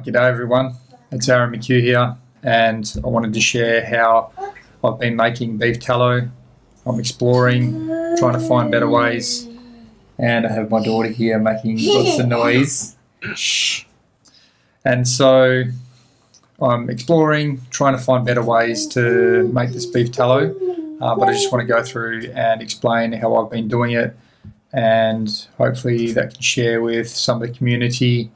G'day everyone, it's Aaron McHugh here, and I wanted to share how I've been making beef tallow. I'm exploring, trying to find better ways, and I have my daughter here making lots of noise. Shh. And so I'm exploring, trying to find better ways to make this beef tallow, but I just want to go through and explain how I've been doing it, and hopefully that can share with some of the community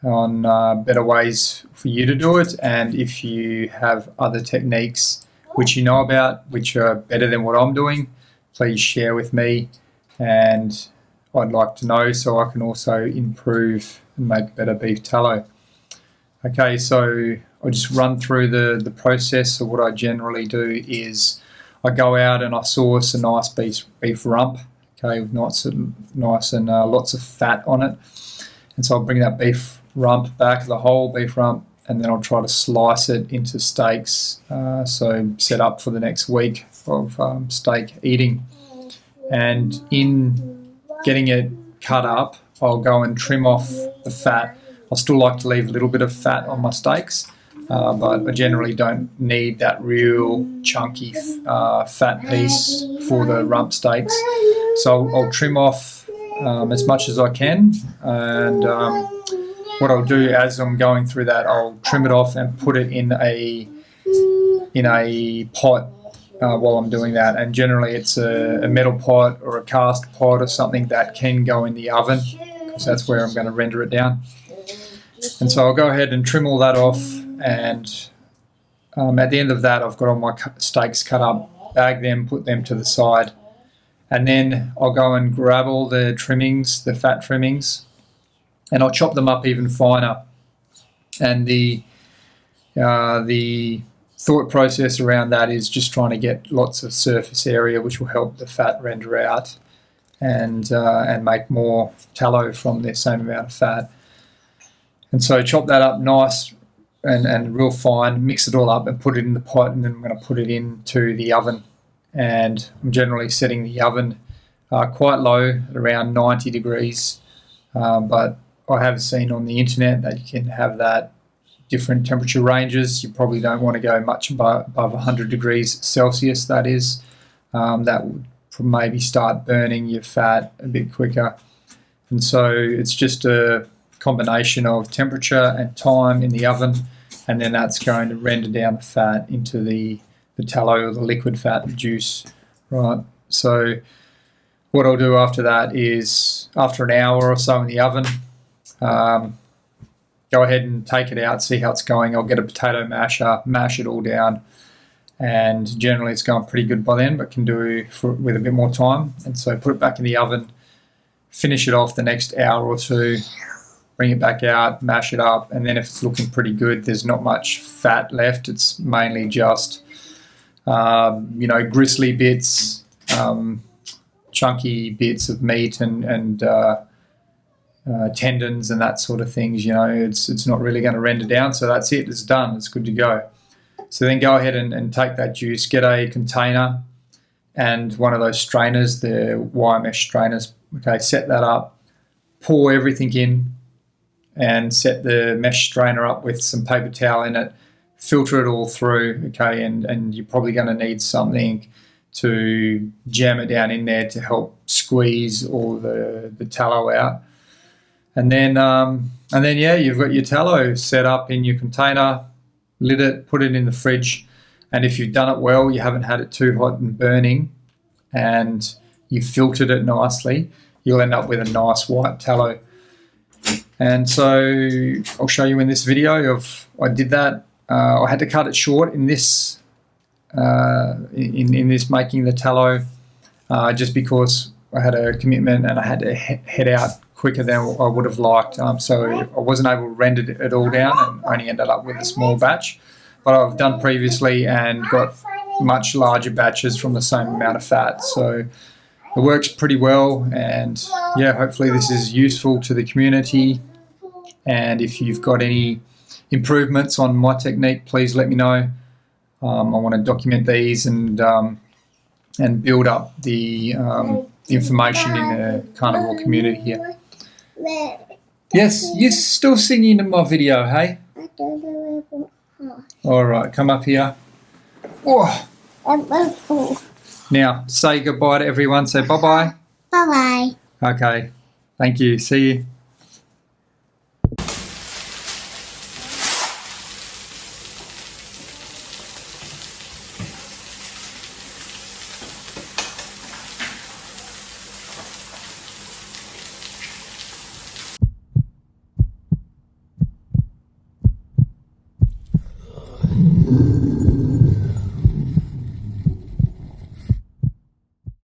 on better ways for you to do it. And if you have other techniques which you know about, which are better than what I'm doing, please share with me, and I'd like to know so I can also improve and make better beef tallow. Okay, so I'll just run through the process. So what I generally do is I go out and I source a nice beef rump, okay, with nice and lots of fat on it. And so I'll bring that beef rump back, the whole beef rump, and then I'll try to slice it into steaks, so set up for the next week of steak eating. And in getting it cut up, I'll go and trim off the fat. I still like to leave a little bit of fat on my steaks, but I generally don't need that real chunky fat piece for the rump steaks. So I'll trim off as much as I can, and what I'll do as I'm going through that, I'll trim it off and put it in a pot while I'm doing that. And generally it's a metal pot or a cast pot or something that can go in the oven, because that's where I'm going to render it down. And so I'll go ahead and trim all that off, and at the end of that I've got all my steaks cut up, bag them, put them to the side, and then I'll go and grab all the trimmings, the fat trimmings, and I'll chop them up even finer. And the thought process around that is just trying to get lots of surface area, which will help the fat render out and make more tallow from the same amount of fat. And so chop that up nice and real fine, mix it all up and put it in the pot, and then I'm going to put it into the oven. And I'm generally setting the oven quite low at around 90 degrees, but I have seen on the internet that you can have that different temperature ranges. You probably don't want to go much above 100 degrees Celsius, that is. That would maybe start burning your fat a bit quicker. And so it's just a combination of temperature and time in the oven, and then that's going to render down the fat into the tallow or the liquid fat, the juice, right? So what I'll do after that is, after an hour or so in the oven, go ahead and take it out, see how it's going. I'll get a potato masher, mash it all down, and generally it's going pretty good by then, but can do with a bit more time. And so put it back in the oven, finish it off the next hour or two, bring it back out, mash it up, and then if it's looking pretty good, there's not much fat left. It's mainly just gristly bits, chunky bits of meat and tendons and that sort of things. It's not really going to render down, so that's it, it's done, it's good to go. So then go ahead and take that juice, get a container and one of those strainers, the wire mesh strainers, okay, set that up, pour everything in, and set the mesh strainer up with some paper towel in it, filter it all through, okay, and you're probably going to need something to jam it down in there to help squeeze all the tallow out. And then yeah, you've got your tallow set up in your container, lid it, put it in the fridge, and if you've done it well, you haven't had it too hot and burning, and you filtered it nicely, you'll end up with a nice white tallow. And so I'll show you in this video of I did that. I had to cut it short in this in this making the tallow, just because I had a commitment and I had to head out quicker than I would have liked. So I wasn't able to render it all down and only ended up with a small batch. But I've done previously and got much larger batches from the same amount of fat. So it works pretty well, and yeah, hopefully this is useful to the community. And if you've got any improvements on my technique, please let me know. I want to document these and build up the information in the carnivore community here. Yes, you're still singing in my video, hey? I don't know where. All right, come up here. Oh. Now, say goodbye to everyone. Say bye-bye. Bye-bye. Okay. Thank you. See you.